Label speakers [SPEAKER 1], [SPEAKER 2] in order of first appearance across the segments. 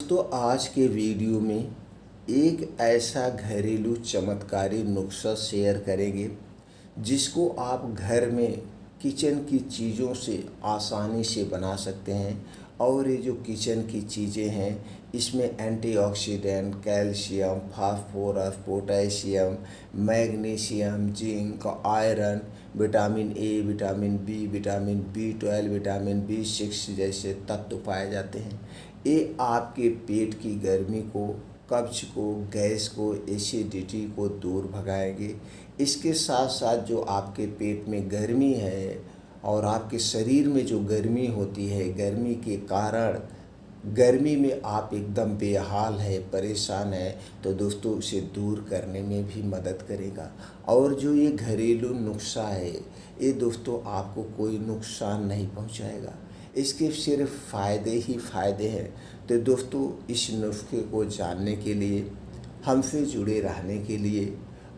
[SPEAKER 1] दोस्तों आज के वीडियो में एक ऐसा घरेलू चमत्कारी नुस्खा शेयर करेंगे जिसको आप घर में किचन की चीज़ों से आसानी से बना सकते हैं। और ये जो किचन की चीज़ें हैं इसमें antioxidant, calcium, phosphorus, potassium, magnesium, zinc, iron, vitamin A, vitamin B, vitamin B 12, vitamin B 6 जैसे तत्व पाए जाते हैं। ये आपके पेट की गर्मी को, कब्ज को, गैस को, एसिडिटी को दूर भगाएंगे। इसके साथ साथ जो आपके पेट में गर्मी है और आपके शरीर में जो गर्मी होती है, गर्मी के कारण गर्मी में आप एकदम बेहाल है, परेशान है, तो दोस्तों उसे दूर करने में भी मदद करेगा। और जो ये घरेलू नुस्खा है ये दोस्तों आपको कोई नुकसान नहीं पहुंचाएगा, इसके सिर्फ फ़ायदे ही फ़ायदे हैं। तो दोस्तों इस नुस्खे को जानने के लिए, हमसे जुड़े रहने के लिए,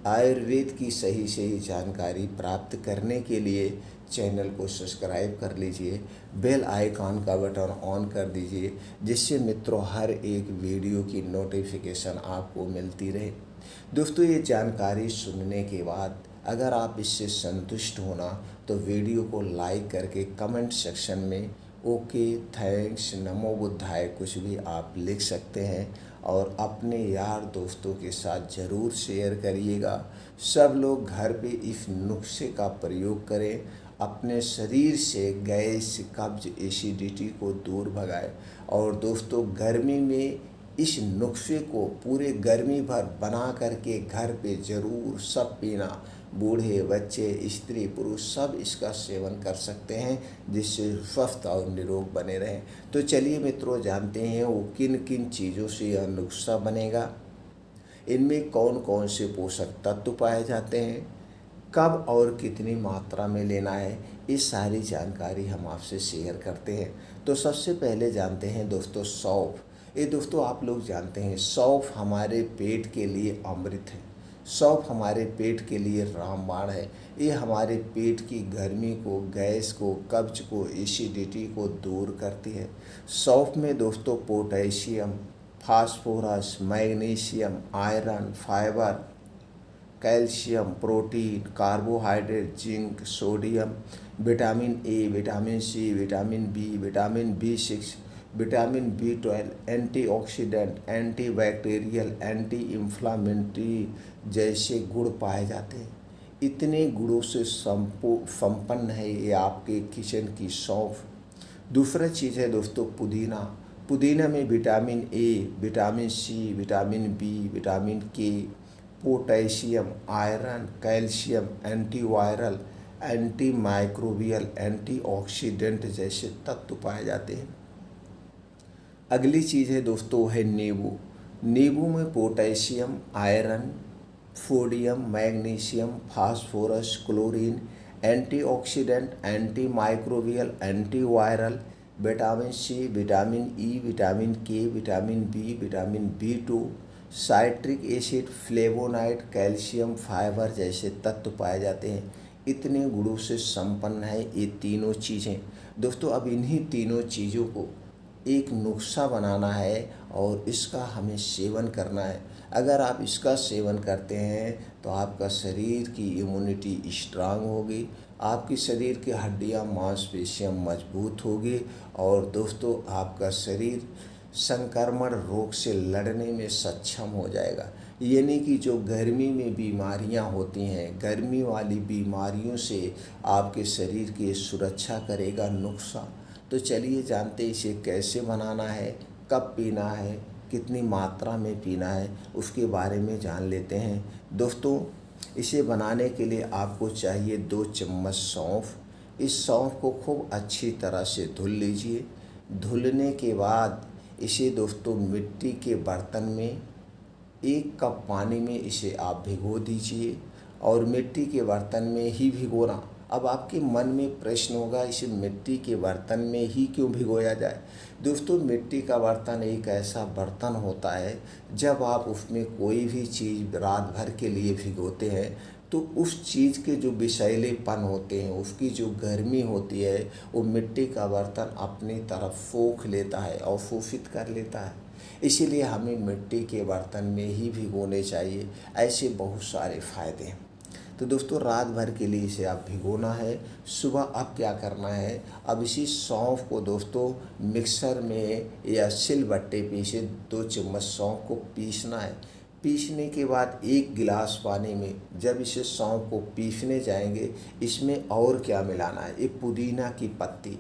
[SPEAKER 1] आयुर्वेद की सही सही जानकारी प्राप्त करने के लिए चैनल को सब्सक्राइब कर लीजिए, बेल आइकॉन का बटन ऑन कर दीजिए, जिससे मित्रों हर एक वीडियो की नोटिफिकेशन आपको मिलती रहे। दोस्तों ये जानकारी सुनने के बाद अगर आप इससे संतुष्ट होना तो वीडियो को लाइक करके कमेंट सेक्शन में ओके, थैंक्स, नमो बुद्धाय कुछ भी आप लिख सकते हैं और अपने यार दोस्तों के साथ ज़रूर शेयर करिएगा। सब लोग घर पे इस नुस्खे का प्रयोग करें, अपने शरीर से गैस, कब्ज, एसिडिटी को दूर भगाए। और दोस्तों गर्मी में इस नुस्खे को पूरे गर्मी भर बना करके घर पे ज़रूर सब पीना। बूढ़े, बच्चे, स्त्री, पुरुष सब इसका सेवन कर सकते हैं, जिससे स्वस्थ और निरोग बने रहें। तो चलिए मित्रों जानते हैं वो किन किन चीज़ों से यह नुस्खा बनेगा, इनमें कौन कौन से पोषक तत्व पाए जाते हैं, कब और कितनी मात्रा में लेना है, ये सारी जानकारी हम आपसे शेयर करते हैं। तो सबसे पहले जानते हैं दोस्तों सौंफ। ये दोस्तों आप लोग जानते हैं सौंफ हमारे पेट के लिए अमृत है। सौंफ हमारे पेट के लिए रामबाण है। ये हमारे पेट की गर्मी को, गैस को, कब्ज को, एसिडिटी को दूर करती है। सौंफ में दोस्तों potassium, phosphorus, magnesium, iron, fibre, calcium, protein, carbohydrate, zinc, sodium, vitamin A, vitamin C, vitamin B, vitamin B 6, vitamin B 12, antioxidant, antibacterial, anti inflammatory जैसे गुण पाए जाते हैं। इतने गुणों से संपन्न है ये आपके किचन की सौंफ। दूसरा चीज़ है दोस्तों पुदीना। पुदीना में vitamin A, vitamin C, vitamin B, vitamin K, potassium, iron, calcium, antiviral, anti microbial, antioxidant जैसे तत्व पाए जाते हैं। अगली चीज़ है दोस्तों है नींबू। नींबू में potassium, iron, sodium, magnesium, phosphorus, chlorine, antioxidant, anti microbial, antiviral, vitamin C, vitamin E, vitamin K, vitamin B, vitamin B 2, citric acid, flavonoid, calcium, fibre जैसे तत्व पाए जाते हैं। इतने गुणों से संपन्न है ये तीनों चीज़ें। दोस्तों अब इन्हीं तीनों चीज़ों को एक नुस्खा बनाना है और इसका हमें सेवन करना है। अगर आप इसका सेवन करते हैं तो आपका शरीर की इम्यूनिटी स्ट्रांग होगी, आपकी शरीर की हड्डियां, मांसपेशियां मजबूत होगी और दोस्तों आपका शरीर संक्रमण रोग से लड़ने में सक्षम हो जाएगा। यानी कि जो गर्मी में बीमारियां होती हैं, गर्मी वाली बीमारियों से आपके शरीर की सुरक्षा करेगा नुस्खा। तो चलिए जानते इसे कैसे बनाना है, कब पीना है, कितनी मात्रा में पीना है, उसके बारे में जान लेते हैं। दोस्तों इसे बनाने के लिए आपको चाहिए 2 चम्मच सौंफ। इस सौंफ को खूब अच्छी तरह से धुल लीजिए। धुलने के बाद इसे दोस्तों मिट्टी के बर्तन में 1 कप पानी में इसे आप भिगो दीजिए और मिट्टी के बर्तन में ही भिगोना। अब आपके मन में प्रश्न होगा इसे मिट्टी के बर्तन में ही क्यों भिगोया जाए। दोस्तों मिट्टी का बर्तन एक ऐसा बर्तन होता है जब आप उसमें कोई भी चीज़ रात भर के लिए भिगोते हैं तो उस चीज़ के जो विषैलेपन होते हैं, उसकी जो गर्मी होती है, वो मिट्टी का बर्तन अपनी तरफ सोख लेता है, अवशोषित कर लेता है। इसीलिए हमें मिट्टी के बर्तन में ही भिगोने चाहिए। ऐसे बहुत सारे फ़ायदे हैं। तो दोस्तों रात भर के लिए इसे आप भिगोना है। सुबह अब क्या करना है, अब इसी सौंफ को दोस्तों मिक्सर में या सिलबट्टे पे इसे 2 चम्मच सौंफ को पीसना है। पीसने के बाद 1 गिलास पानी में जब इसे सौंफ को पीसने जाएंगे, इसमें और क्या मिलाना है, ये पुदीना की पत्ती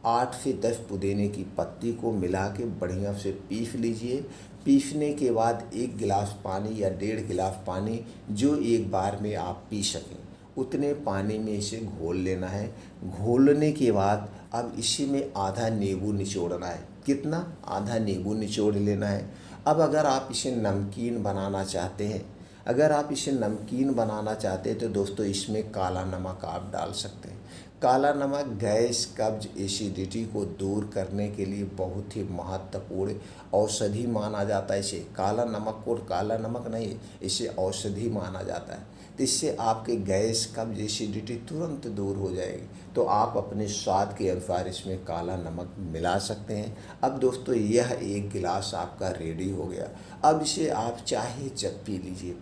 [SPEAKER 1] 8 से 10 पुदीने की पत्ती को मिला के बढ़िया से पीस लीजिए। पीसने के बाद 1 गिलास पानी या 1.5 गिलास पानी जो एक बार में आप पी सकें, उतने पानी में इसे घोल लेना है। घोलने के बाद अब इसी में आधा नींबू निचोड़ना है। कितना? आधा नींबू निचोड़ लेना है। अब अगर आप इसे नमकीन बनाना चाहते हैं, तो दोस्तों इसमें काला नमक आप डाल सकते हैं। काला नमक गैस, कब्ज, एसिडिटी को दूर करने के लिए बहुत ही महत्वपूर्ण औषधि माना जाता है। इसे काला नमक नहीं, इसे औषधि माना जाता है। तो इससे आपके गैस, कब्ज, एसिडिटी तुरंत दूर हो जाएगी। तो आप अपने स्वाद के अनुसार इसमें काला नमक मिला सकते हैं। अब दोस्तों यह 1 गिलास आपका रेडी हो गया। अब इसे आप चाहे जब पी लीजिए।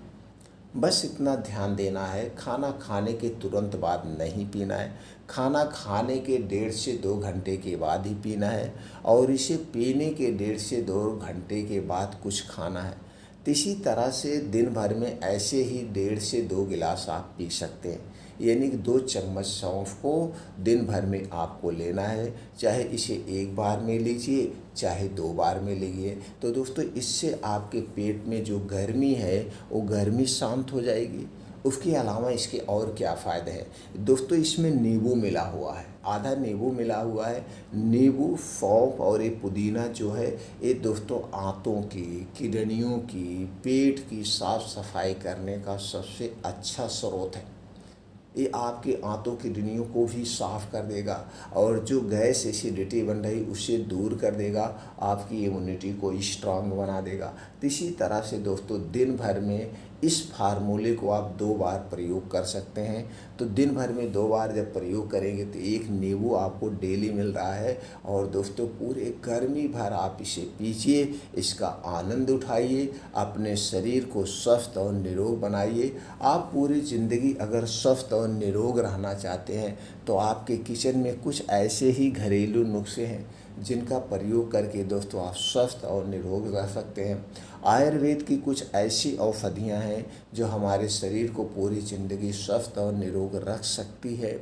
[SPEAKER 1] बस इतना ध्यान देना है, खाना खाने के तुरंत बाद नहीं पीना है। खाना खाने के 1.5 से 2 घंटे के बाद ही पीना है, और इसे पीने के 1.5 से 2 घंटे के बाद कुछ खाना है। तो इसी तरह से दिन भर में ऐसे ही 1.5 से 2 गिलास आप पी सकते हैं। यानी कि 2 चम्मच सौंफ को दिन भर में आपको लेना है। चाहे इसे 1 बार में लीजिए, चाहे 2 बार में लीजिए। तो दोस्तों इससे आपके पेट में जो गर्मी है वो गर्मी शांत हो जाएगी। उसके अलावा इसके और क्या फ़ायदे हैं दोस्तों, इसमें नींबू मिला हुआ है, आधा नींबू मिला हुआ है। नींबू, सौंफ और ये पुदीना जो है, ये दोस्तों आंतों की, किडनियों की, पेट की साफ़ सफाई करने का सबसे अच्छा स्रोत है। ये आपके आंतों की किडनियों को भी साफ़ कर देगा, और जो गैस, एसिडिटी बन रही उसे दूर कर देगा, आपकी इम्यूनिटी को स्ट्रांग बना देगा। तो इसी तरह से दोस्तों दिन भर में इस फार्मूले को आप 2 बार प्रयोग कर सकते हैं। तो दिन भर में 2 बार जब प्रयोग करेंगे तो 1 नींबू आपको डेली मिल रहा है। और दोस्तों पूरे गर्मी भर आप इसे पीजिए, इसका आनंद उठाइए, अपने शरीर को स्वस्थ और निरोग बनाइए। आप पूरी ज़िंदगी अगर स्वस्थ और निरोग रहना चाहते हैं तो आपके किचन में कुछ ऐसे ही घरेलू नुस्खे हैं जिनका प्रयोग करके दोस्तों आप स्वस्थ और निरोग रह सकते हैं। आयुर्वेद की कुछ ऐसी औषधियाँ हैं जो हमारे शरीर को पूरी ज़िंदगी स्वस्थ और निरोग रख सकती है।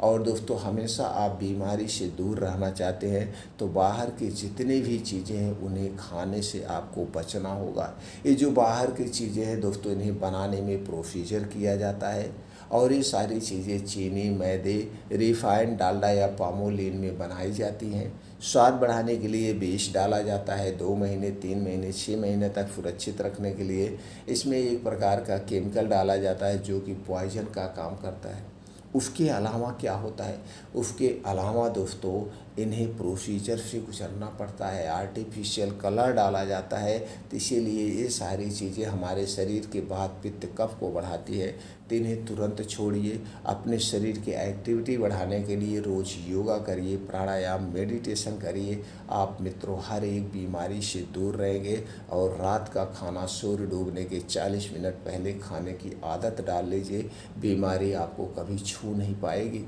[SPEAKER 1] और दोस्तों हमेशा आप बीमारी से दूर रहना चाहते हैं तो बाहर की जितनी भी चीज़ें हैं उन्हें खाने से आपको बचना होगा। ये जो बाहर की चीज़ें हैं दोस्तों, इन्हें बनाने में प्रोसीजर किया जाता है, और ये सारी चीज़ें चीनी, मैदे, रिफाइंड, डालडा या पामोलिन में बनाई जाती हैं। स्वाद बढ़ाने के लिए विष डाला जाता है 2 महीने, 3 महीने, 6 महीने तक सुरक्षित रखने के लिए। इसमें एक प्रकार का केमिकल डाला जाता है जो कि पॉइजन का काम करता है। उसके अलावा क्या होता है, उसके अलावा दोस्तों इन्हें प्रोसीजर से गुजरना पड़ता है, आर्टिफिशियल कलर डाला जाता है। तो इसीलिए ये सारी चीज़ें हमारे शरीर के वात, पित्त, कफ को बढ़ाती है। तो इन्हें तुरंत छोड़िए। अपने शरीर की एक्टिविटी बढ़ाने के लिए रोज़ योगा करिए, प्राणायाम, मेडिटेशन करिए। आप मित्रों हर एक बीमारी से दूर रहेंगे। और रात का खाना सूर्य डूबने के 40 मिनट पहले खाने की आदत डाल लीजिए, बीमारी आपको कभी छू नहीं पाएगी।